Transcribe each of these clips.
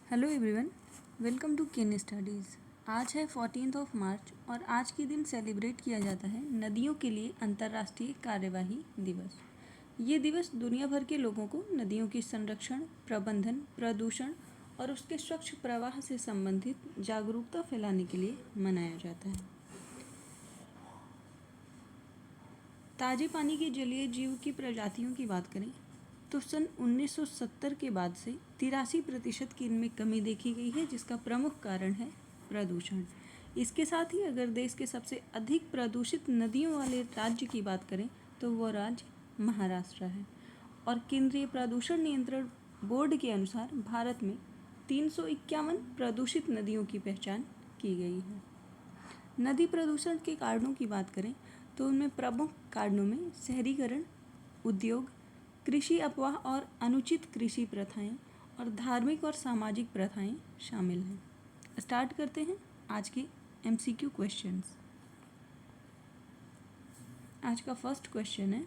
Hello everyone, welcome to Ken studies. आज है 14 मार्च और आज के दिन सेलिब्रेट किया जाता है नदियों के लिए अंतर्राष्ट्रीय कार्यवाही दिवस। ये दिवस दुनिया भर के लोगों को नदियों के संरक्षण, प्रबंधन, प्रदूषण और उसके स्वच्छ प्रवाह से संबंधित जागरूकता फैलाने के लिए मनाया जाता है। ताजे पानी के जलीय जीव की प्रजातियों की बात करें तो सन 1970 के बाद से 83% की इनमें कमी देखी गई है, जिसका प्रमुख कारण है प्रदूषण। इसके साथ ही अगर देश के सबसे अधिक प्रदूषित नदियों वाले राज्य की बात करें तो वो राज्य महाराष्ट्र है और केंद्रीय प्रदूषण नियंत्रण बोर्ड के अनुसार भारत में 351 प्रदूषित नदियों की पहचान की गई है। नदी प्रदूषण के कारणों की बात करें तो उनमें प्रमुख कारणों में शहरीकरण, उद्योग, कृषि अफवाह और अनुचित कृषि प्रथाएं और धार्मिक और सामाजिक प्रथाएं शामिल हैं। स्टार्ट करते हैं आज के MCQ क्वेश्चंस। आज का फर्स्ट क्वेश्चन है,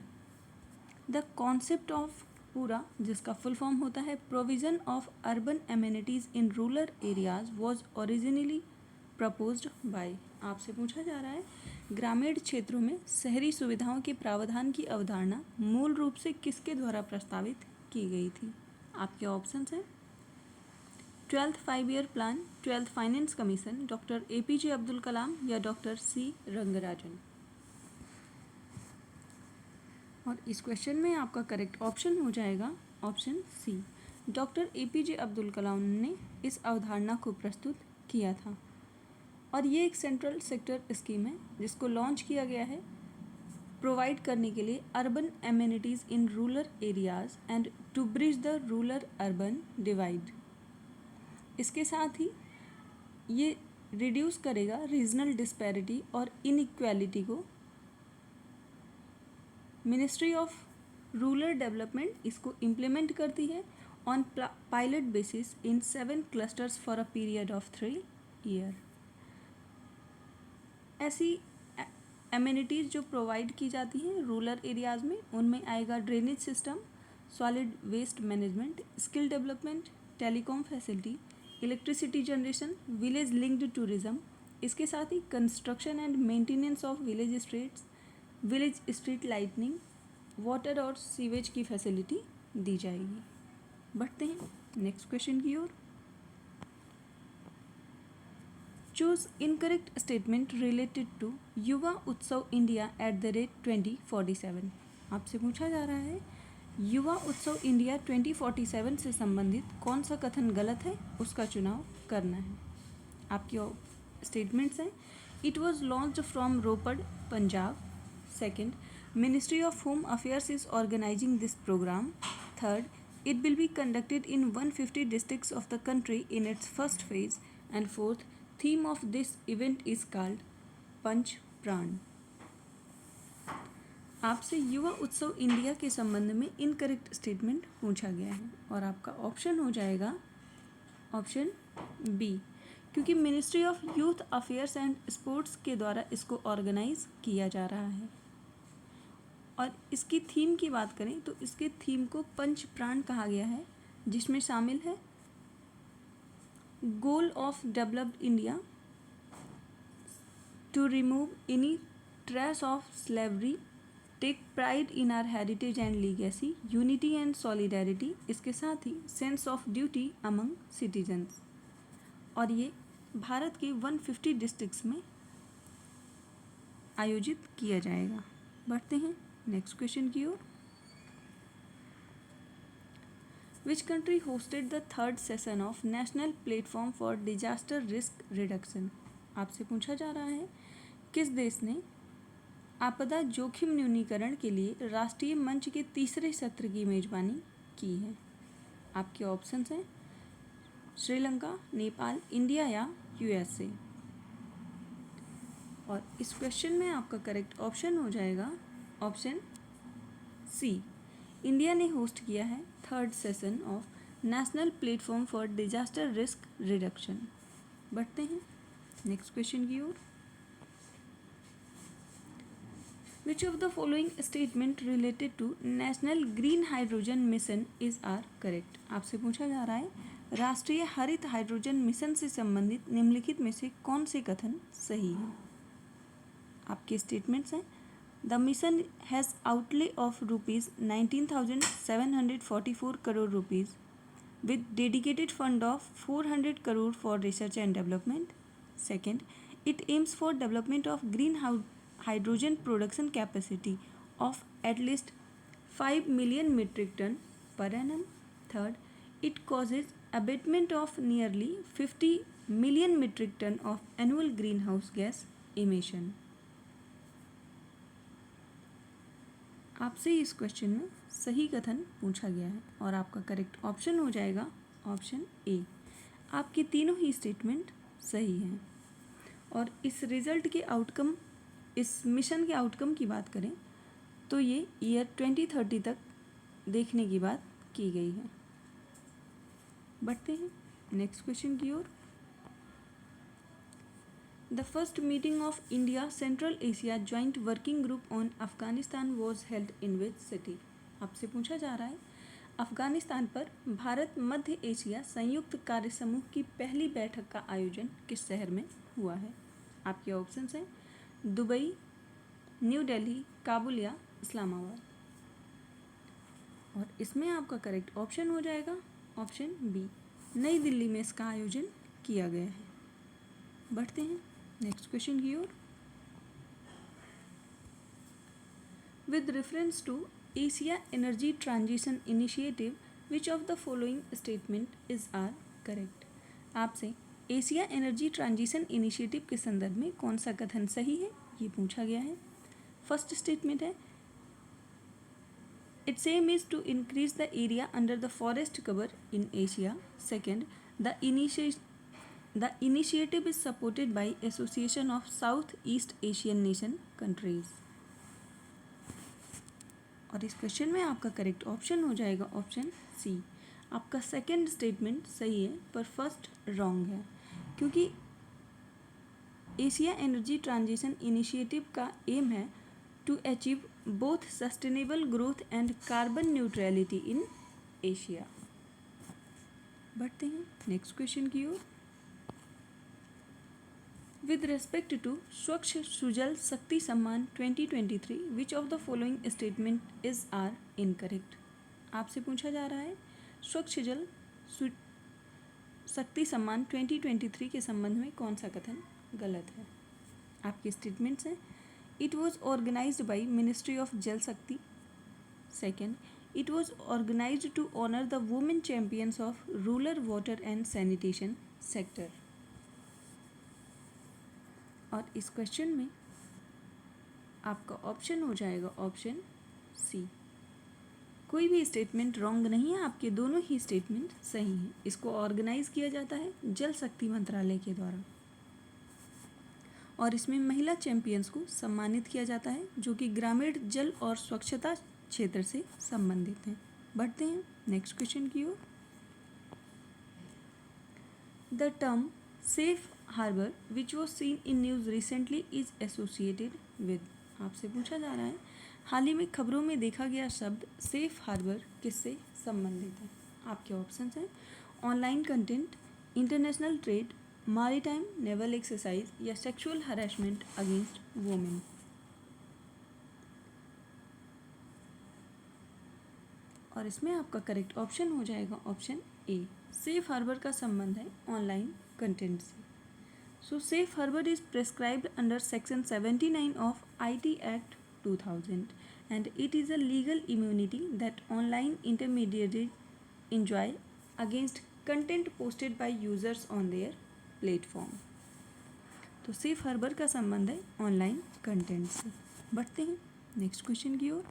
द कॉन्सेप्ट ऑफ पूरा, जिसका फुल फॉर्म होता है provision of urban amenities in rural areas, was originally proposed by. आपसे पूछा जा रहा है ग्रामीण क्षेत्रों में शहरी सुविधाओं के प्रावधान की अवधारणा मूल रूप से किसके द्वारा प्रस्तावित की गई थी। आपके ऑप्शंस हैं 12th 5 year plan, 12th finance commission, doctor APJ Abdul Kalam या डॉक्टर C रंगराजन। और इस क्वेश्चन में आपका करेक्ट ऑप्शन हो जाएगा option C, doctor APJ Abdul Kalam ने इस अवधारणा को प्रस्तुत किया था। और ये एक सेंट्रल सेक्टर स्कीम है जिसको लॉन्च किया गया है प्रोवाइड करने के लिए urban amenities in rural areas and to bridge the rural urban divide. इसके साथ ही ये रिड्यूस करेगा रीजनल डिस्पैरिटी और इनइक्वालिटी को। मिनिस्ट्री ऑफ रूरल डेवलपमेंट इसको इम्प्लीमेंट करती है on pilot basis in 7 clusters for a period of 3 year. ऐसी एमिनिटीज़ जो प्रोवाइड की जाती हैं रूरल एरियाज़ में, उनमें आएगा drainage system, solid waste management, skill development, telecom facility, electricity generation, village linked tourism. इसके साथ ही construction and maintenance of village streets, village street lightning, water और सीवेज की फैसिलिटी दी जाएगी। बढ़ते हैं नेक्स्ट क्वेश्चन की ओर। Choose incorrect statement related to Yuva Utsav India @2047। आपसे पूछा जा रहा है युवा उत्सव इंडिया 2047 से संबंधित कौन सा कथन गलत है, उसका चुनाव करना है। आपकी स्टेटमेंट्स हैं, it was launched from Ropar, Punjab. Second, ministry of home affairs is organising this programme. Third, it will be conducted in 150 districts of the country in its first phase. And fourth, theme of this event is called Panch Pran. आपसे युवा Utsav India के संबंध में incorrect statement पूछा गया है और आपका ऑप्शन हो जाएगा ऑप्शन बी, क्योंकि ministry of youth affairs and sports के द्वारा इसको ऑर्गेनाइज किया जा रहा है। और इसकी थीम की बात करें तो इसके थीम को पंच प्राण कहा गया है, जिसमें शामिल है goal of developed India, to remove any trace of slavery, take pride in our heritage and legacy, unity and solidarity. इसके साथ ही sense of duty among citizens. और ये भारत के 150 डिस्ट्रिक्ट्स में आयोजित किया जाएगा। बढ़ते हैं नेक्स्ट क्वेश्चन की ओर। Which country hosted the third session of National Platform for Disaster Risk Reduction? आपसे पूछा जा रहा है किस देश ने आपदा जोखिम न्यूनीकरण के लिए राष्ट्रीय मंच के तीसरे सत्र की मेजबानी की है। आपके ऑप्शंस हैं श्रीलंका, नेपाल, इंडिया या USA। और इस क्वेश्चन में आपका करेक्ट ऑप्शन हो जाएगा ऑप्शन C, इंडिया ने होस्ट किया है third session of national platform for disaster risk reduction. बढ़ते हैं नेक्स्ट क्वेश्चन की ओर। Which of the following statement related to national green hydrogen mission is are correct. आपसे पूछा जा रहा है राष्ट्रीय हरित हाइड्रोजन मिशन से संबंधित निम्नलिखित में से कौन से कथन सही है? आपके स्टेटमेंट्स हैं। The mission has outlay of ₹19,744 crore rupees with dedicated fund of 400 crore for research and development. Second, it aims for development of green hydrogen production capacity of at least 5 million metric ton per annum. Third, it causes abatement of nearly 50 million metric ton of annual greenhouse gas emission. आपसे इस question में सही कथन पूछा गया है और आपका करेक्ट ऑप्शन हो जाएगा ऑप्शन ए। आपके तीनों ही स्टेटमेंट सही हैं। और इस रिज़ल्ट के आउटकम, इस मिशन के आउटकम की बात करें तो ये ईयर 2030 तक देखने की बात की गई है। बढ़ते हैं नेक्स्ट क्वेश्चन की ओर। The first meeting of India Central Asia Joint Working Group on Afghanistan was held in which city? आपसे पूछा जा रहा है अफगानिस्तान पर भारत मध्य एशिया संयुक्त कार्य समूह की पहली बैठक का आयोजन किस शहर में हुआ है? आपके ऑप्शंस हैं दुबई, न्यू दिल्ली, काबुल या इस्लामाबाद। और इसमें आपका करेक्ट ऑप्शन हो जाएगा ऑप्शन बी, नई दिल्ली में इसका आयोजन किया गया है। बढ़ते हैं नेक्स्ट क्वेश्चन की ओर। With reference to Asia energy transition initiative which of the following statement is are correct? आपसे एशिया एनर्जी ट्रांजिशन इनिशिएटिव के संदर्भ में कौन सा कथन सही है ये पूछा गया है। फर्स्ट स्टेटमेंट है it's aim is to increase the area under the forest cover in Asia. Second, The initiative is supported by Association of Southeast Asian Nation countries. और इस क्वेश्चन में आपका करेक्ट ऑप्शन हो जाएगा ऑप्शन सी। आपका second statement सही है पर फर्स्ट रॉन्ग है, क्योंकि एशिया एनर्जी ट्रांजिशन इनिशिएटिव का एम है to achieve both sustainable growth and carbon neutrality in Asia. बढ़ते हैं नेक्स्ट क्वेश्चन की ओर। With respect to स्वच्छ Sujal Shakti Samman 2023, which of the following statement is are incorrect? आपसे पूछा जा रहा है स्वच्छ जल शक्ति सम्मान 2023 के संबंध में कौन सा कथन गलत है? आपके स्टेटमेंट्स हैं it was organised by ministry of Jal Shakti. Second, it was organised to honour the women champions of rural water and sanitation sector. और इस क्वेश्चन में आपका ऑप्शन हो जाएगा ऑप्शन सी। कोई भी स्टेटमेंट रॉन्ग नहीं है, आपके दोनों ही स्टेटमेंट सही हैं। इसको ऑर्गेनाइज किया जाता है जल शक्ति मंत्रालय के द्वारा और इसमें महिला चैंपियंस को सम्मानित किया जाता है जो कि ग्रामीण जल और स्वच्छता क्षेत्र से संबंधित हैं। बढ़ते हैं नेक्स्ट क्वेश्चन की ओर। The term safe harbour which was seen in news recently is associated with. आपसे पूछा जा रहा है हाल ही में खबरों में देखा गया शब्द सेफ हार्बर किससे संबंधित है? आपके ऑप्शंस हैं online content, international trade, maritime naval exercise या सेक्सुअल हरासमेंट अगेंस्ट वुमेन। और इसमें आपका करेक्ट ऑप्शन हो जाएगा ऑप्शन ए। सेफ हार्बर का संबंध है ऑनलाइन कंटेंट से। So safe harbor is prescribed under section 79 of IT Act 2000 and it is a legal immunity that online intermediaries enjoy against content posted by users on their platform. तो safe harbour का संबंध है online content से। बढ़ते हैं next question की ओर।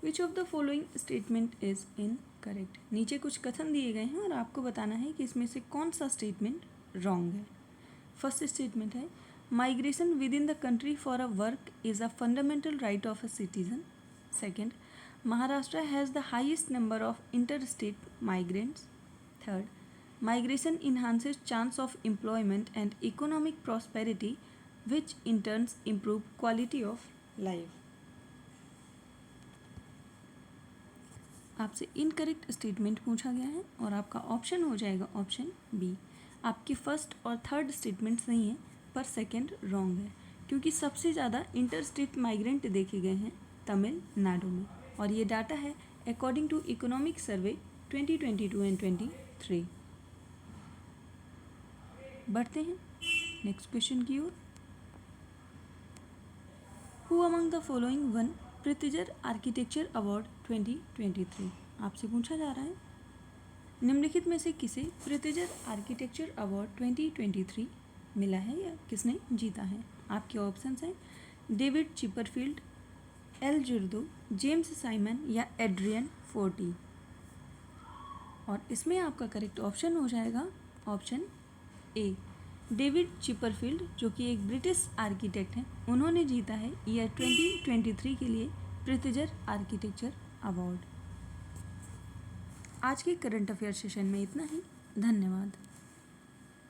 Which of the following statement is incorrect? नीचे कुछ कथन दिए गए हैं और आपको बताना है कि इसमें से कौन सा स्टेटमेंट रॉन्ग है। फर्स्ट स्टेटमेंट है migration with in the country for a work is a fundamental right of a citizen. Second, Maharashtra has the highest number of inter state migrants. Third, migration enhances chance of employment and economic prosperity which in turns improve quality of life. आपसे incorrect statement पूछा गया है और आपका option हो जाएगा option B. आपके first और थर्ड स्टेटमेंट सही हैं पर सेकंड रॉन्ग है, क्योंकि सबसे ज़्यादा इंटरस्टेट माइग्रेंट देखे गए हैं तमिलनाडु में, और ये डाटा है according to economic survey 2022 and 23। बढ़ते हैं नेक्स्ट क्वेश्चन की ओर। Who among the following won Pritzker architecture award 2023? आपसे पूछा जा रहा है निम्नलिखित में से किसे प्रितिजर आर्किटेक्चर अवार्ड 2023 मिला है या किसने जीता है? आपके ऑप्शंस हैं डेविड चिपरफील्ड, एल जुर्दो, जेम्स साइमन या एड्रियन फोर्टी। और इसमें आपका करेक्ट ऑप्शन हो जाएगा ऑप्शन ए, डेविड चिपरफील्ड, जो कि एक ब्रिटिश आर्किटेक्ट हैं। उन्होंने जीता है ईयर 2023 के लिए प्रितिजर आर्किटेक्चर अवार्ड। आज के करंट अफेयर सेशन में इतना ही। धन्यवाद।